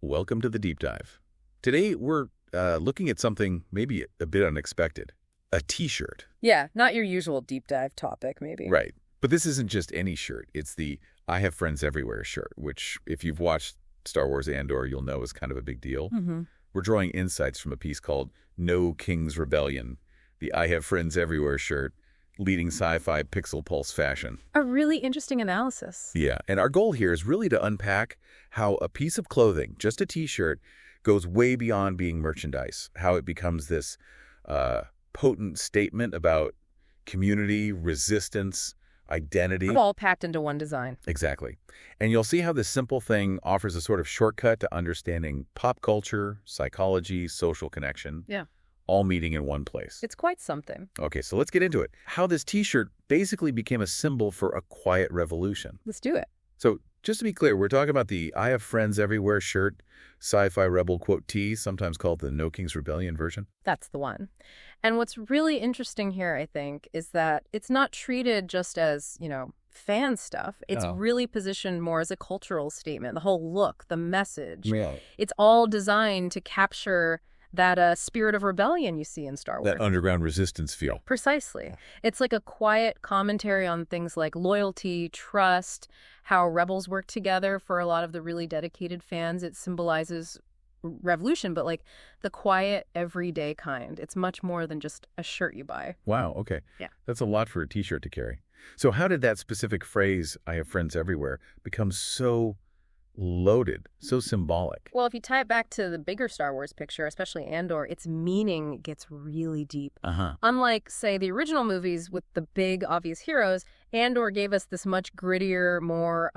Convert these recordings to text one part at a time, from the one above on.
Welcome to the deep dive. Today we're looking at something maybe a bit unexpected. A t-shirt. Yeah, not your usual deep dive topic, maybe. Right. But this isn't just any shirt. It's the I Have Friends Everywhere shirt, which if you've watched Star Wars Andor, you'll know is kind of a big deal. We're drawing insights from a piece called No King's Rebellion, the I Have Friends Everywhere shirt, leading sci-fi pixel pulse fashion. A really interesting analysis. Yeah, and our goal here is really to unpack how a piece of clothing, just a t-shirt, goes way beyond being merchandise, how it becomes this potent statement about community, resistance, identity. All packed into one design. Exactly. And you'll see how this simple thing offers a sort of shortcut to understanding pop culture, psychology, social connection. Yeah. All meeting in one place. It's quite something. Okay, so let's get into it. How this t-shirt basically became a symbol for a quiet revolution. Let's do it. So just to be clear, we're talking about the I Have Friends Everywhere shirt, sci-fi rebel quote tee, sometimes called the No King's Rebellion version. That's the one. And what's really interesting here, I think, is that it's not treated just as, fan stuff. It's really positioned more as a cultural statement. The whole look, the message. Yeah. It's all designed to capture that spirit of rebellion you see in Star Wars. That underground resistance feel. Precisely. It's like a quiet commentary on things like loyalty, trust, how rebels work together. For a lot of the really dedicated fans, it symbolizes revolution, but like the quiet, everyday kind. It's much more than just a shirt you buy. Wow, okay. Yeah. That's a lot for a t-shirt to carry. So how did that specific phrase, I have friends everywhere, become so loaded, so symbolic? Well, if you tie it back to the bigger Star Wars picture, especially Andor, its meaning gets really deep. Unlike, say, the original movies with the big, obvious heroes, Andor gave us this much grittier, more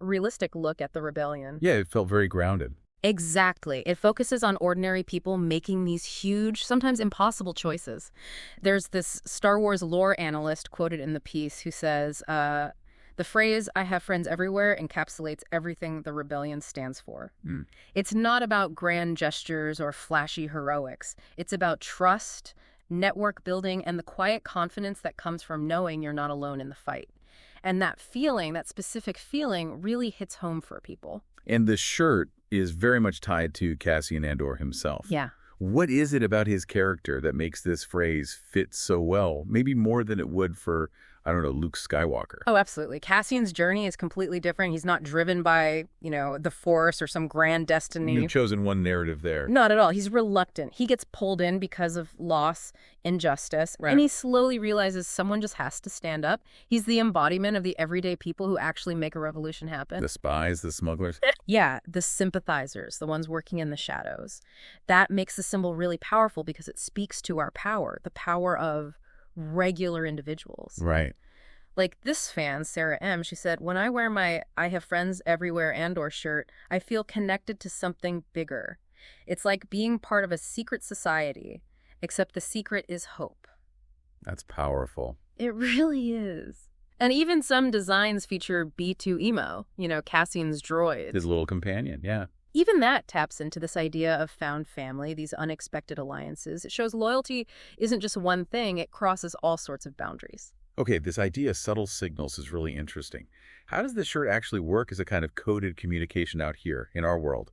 realistic look at the rebellion. Yeah, it felt very grounded. Exactly. It focuses on ordinary people making these huge, sometimes impossible choices. There's this Star Wars lore analyst quoted in the piece who says, the phrase, I have friends everywhere, encapsulates everything the rebellion stands for. It's not about grand gestures or flashy heroics. It's about trust, network building, and the quiet confidence that comes from knowing you're not alone in the fight. And that feeling, that specific feeling, really hits home for people. And the shirt is very much tied to Cassian Andor himself. Yeah. What is it about his character that makes this phrase fit so well, maybe more than it would for, I don't know, Luke Skywalker? Oh, absolutely. Cassian's journey is completely different. He's not driven by, the Force or some grand destiny. You've chosen one narrative there. Not at all. He's reluctant. He gets pulled in because of loss, injustice, Right. And he slowly realizes someone just has to stand up. He's the embodiment of the everyday people who actually make a revolution happen. The spies, the smugglers. Yeah, the sympathizers, the ones working in the shadows. That makes the symbol really powerful because it speaks to our power, the power of regular individuals. Right. Like this fan, Sarah M., she said, when I wear my I Have Friends Everywhere Andor shirt, I feel connected to something bigger. It's like being part of a secret society, except the secret is hope. That's powerful. It really is. And even some designs feature B2 Emo, Cassian's droid. His little companion, yeah. Even that taps into this idea of found family, these unexpected alliances. It shows loyalty isn't just one thing, it crosses all sorts of boundaries. Okay, this idea of subtle signals is really interesting. How does this shirt actually work as a kind of coded communication out here in our world,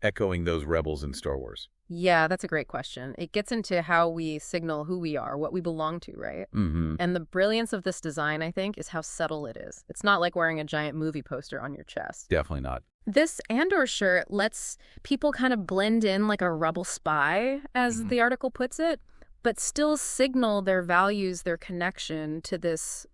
echoing those rebels in Star Wars? Yeah, that's a great question. It gets into how we signal who we are, what we belong to, right? And the brilliance of this design, I think, is how subtle it is. It's not like wearing a giant movie poster on your chest. Definitely not. This Andor shirt lets people kind of blend in like a rebel spy, as the article puts it, but still signal their values, their connection to this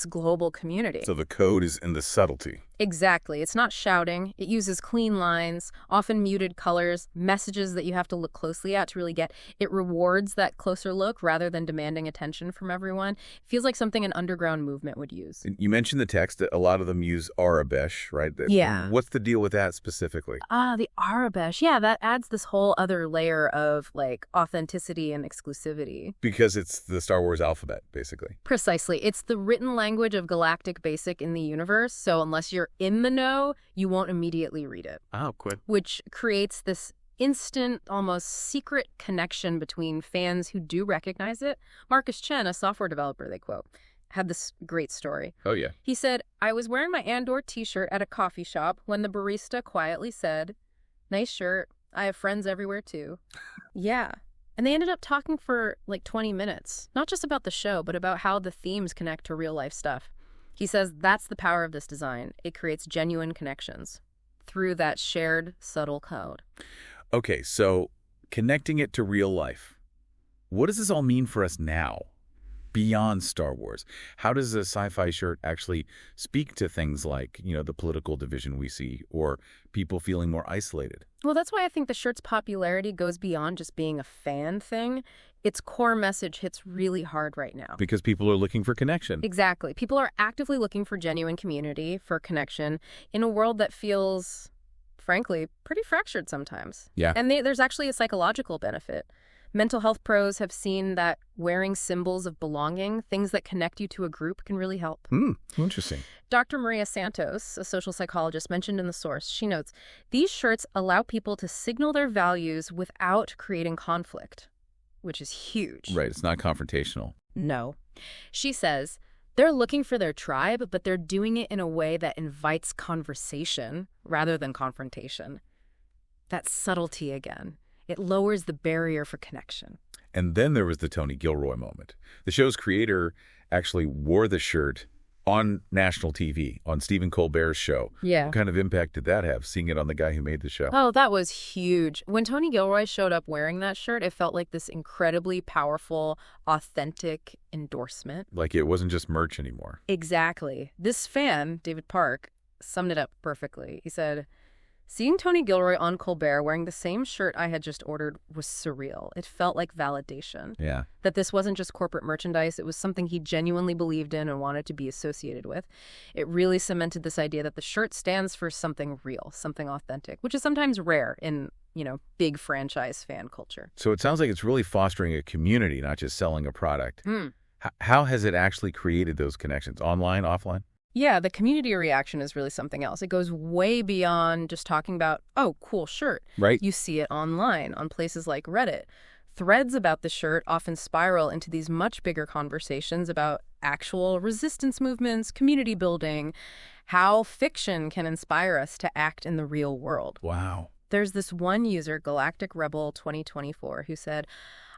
global community. So the code is in the subtlety. Exactly. It's not shouting. It uses clean lines, often muted colors, messages that you have to look closely at to really get. It rewards that closer look rather than demanding attention from everyone. It feels like something an underground movement would use. You mentioned the text that a lot of them use Arabesh, right? Yeah. What's the deal with that specifically? The Arabesh. Yeah, that adds this whole other layer of like authenticity and exclusivity. Because it's the Star Wars alphabet, basically. Precisely. It's the written language of Galactic Basic in the universe, so unless you're in the know, you won't immediately read it. Oh, good. Which creates this instant, almost secret connection between fans who do recognize it. Marcus Chen, a software developer, they quote, had this great story. Oh, yeah. He said, I was wearing my Andor t-shirt at a coffee shop when the barista quietly said, Nice shirt. I have friends everywhere, too. Yeah. And they ended up talking for like 20 minutes, not just about the show, but about how the themes connect to real life stuff. He says that's the power of this design. It creates genuine connections through that shared, subtle code. Okay, so connecting it to real life. What does this all mean for us now, beyond Star Wars? How does a sci-fi shirt actually speak to things like, the political division we see, or people feeling more isolated? Well, that's why I think the shirt's popularity goes beyond just being a fan thing. Its core message hits really hard right now. Because people are looking for connection. Exactly. People are actively looking for genuine community, for connection, in a world that feels, frankly, pretty fractured sometimes. Yeah. And there's actually a psychological benefit. Mental health pros have seen that wearing symbols of belonging, things that connect you to a group, can really help. Interesting. Dr. Maria Santos, a social psychologist mentioned in the source, she notes, these shirts allow people to signal their values without creating conflict, which is huge. Right, it's not confrontational. No. She says, they're looking for their tribe, but they're doing it in a way that invites conversation rather than confrontation. That subtlety again. It lowers the barrier for connection. And then there was the Tony Gilroy moment. The show's creator actually wore the shirt on national TV, on Stephen Colbert's show. Yeah. What kind of impact did that have, seeing it on the guy who made the show? Oh, that was huge. When Tony Gilroy showed up wearing that shirt, it felt like this incredibly powerful, authentic endorsement. Like it wasn't just merch anymore. Exactly. This fan, David Park, summed it up perfectly. He said, seeing Tony Gilroy on Colbert wearing the same shirt I had just ordered was surreal. It felt like validation. Yeah. That this wasn't just corporate merchandise. It was something he genuinely believed in and wanted to be associated with. It really cemented this idea that the shirt stands for something real, something authentic, which is sometimes rare in, big franchise fan culture. So it sounds like it's really fostering a community, not just selling a product. How has it actually created those connections? Online, offline? Yeah, the community reaction is really something else. It goes way beyond just talking about, oh, cool shirt. Right. You see it online on places like Reddit. Threads about the shirt often spiral into these much bigger conversations about actual resistance movements, community building, how fiction can inspire us to act in the real world. Wow. There's this one user, Galactic Rebel 2024, who said,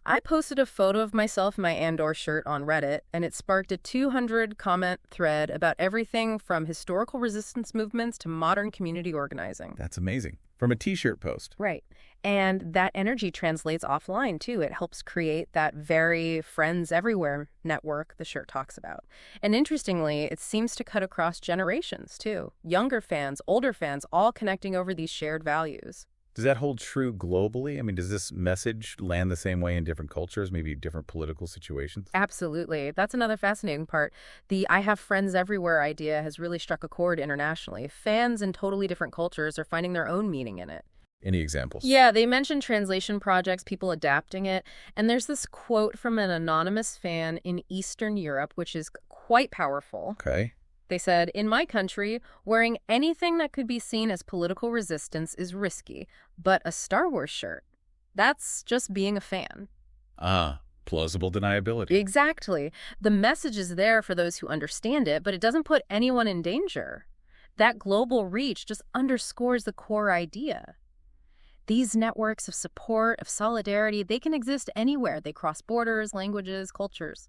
I posted a photo of myself in my Andor shirt on Reddit, and it sparked a 200-comment thread about everything from historical resistance movements to modern community organizing. That's amazing. From a T-shirt post. Right. And that energy translates offline, too. It helps create that very friends everywhere network the shirt talks about. And interestingly, it seems to cut across generations, too. Younger fans, older fans, all connecting over these shared values. Does that hold true globally? I mean, does this message land the same way in different cultures, maybe different political situations? Absolutely. That's another fascinating part. The I have friends everywhere idea has really struck a chord internationally. Fans in totally different cultures are finding their own meaning in it. Any examples? Yeah, they mentioned translation projects, people adapting it. And there's this quote from an anonymous fan in Eastern Europe, which is quite powerful. Okay. They said, in my country, wearing anything that could be seen as political resistance is risky, but a Star Wars shirt, that's just being a fan. Plausible deniability. Exactly. The message is there for those who understand it, but it doesn't put anyone in danger. That global reach just underscores the core idea. These networks of support, of solidarity, they can exist anywhere. They cross borders, languages, cultures.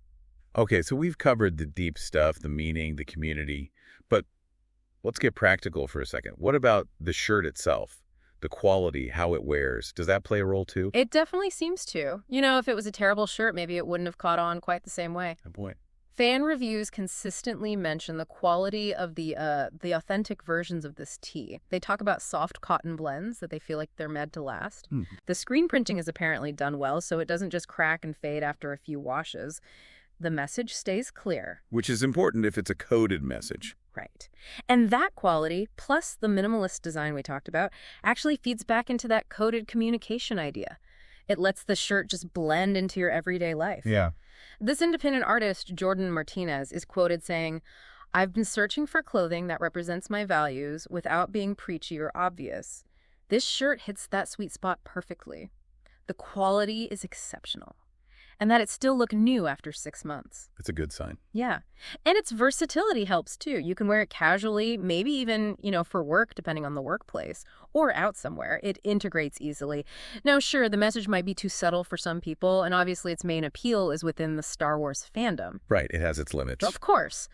Okay, so we've covered the deep stuff, the meaning, the community, but let's get practical for a second. What about the shirt itself? The quality, how it wears, does that play a role too? It definitely seems to. If it was a terrible shirt, maybe it wouldn't have caught on quite the same way. Good point. Fan reviews consistently mention the quality of the authentic versions of this tee. They talk about soft cotton blends that they feel like they're meant to last. The screen printing is apparently done well, so it doesn't just crack and fade after a few washes. The message stays clear. Which is important if it's a coded message. Right. And that quality, plus the minimalist design we talked about, actually feeds back into that coded communication idea. It lets the shirt just blend into your everyday life. Yeah. This independent artist, Jordan Martinez, is quoted saying, I've been searching for clothing that represents my values without being preachy or obvious. This shirt hits that sweet spot perfectly. The quality is exceptional. and that it still look new after 6 months. It's a good sign. Yeah. And its versatility helps too. You can wear it casually, maybe even, for work, depending on the workplace, or out somewhere. It integrates easily. Now, sure, the message might be too subtle for some people, and obviously its main appeal is within the Star Wars fandom. Right, it has its limits. Of course.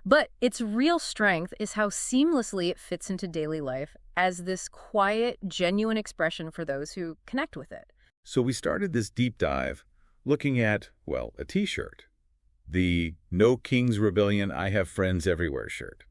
But its real strength is how seamlessly it fits into daily life as this quiet, genuine expression for those who connect with it. So we started this deep dive looking at, well, a T-shirt. The No King's Rebellion, I Have Friends Everywhere shirt.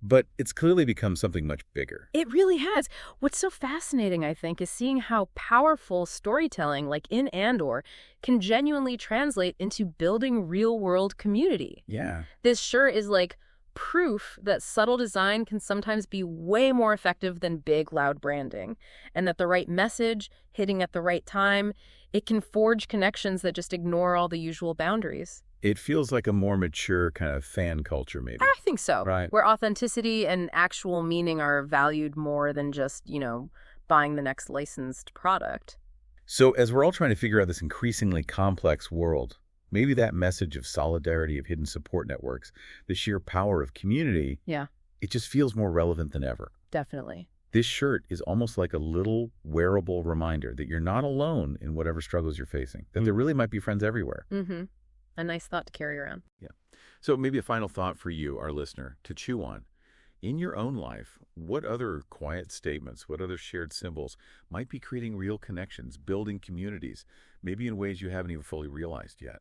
But it's clearly become something much bigger. It really has. What's so fascinating, I think, is seeing how powerful storytelling, like in Andor, can genuinely translate into building real-world community. Yeah. This shirt is like proof that subtle design can sometimes be way more effective than big, loud branding, and that the right message, hitting at the right time, it can forge connections that just ignore all the usual boundaries. It feels like a more mature kind of fan culture, maybe. I think so. Right. Where authenticity and actual meaning are valued more than just, buying the next licensed product. So as we're all trying to figure out this increasingly complex world, maybe that message of solidarity, of hidden support networks, the sheer power of community, Yeah, it just feels more relevant than ever. definitely. This shirt is almost like a little wearable reminder that you're not alone in whatever struggles you're facing, that there really might be friends everywhere. Mm-hmm. A nice thought to carry around. Yeah. So maybe a final thought for you, our listener, to chew on. In your own life, what other quiet statements, what other shared symbols might be creating real connections, building communities, maybe in ways you haven't even fully realized yet?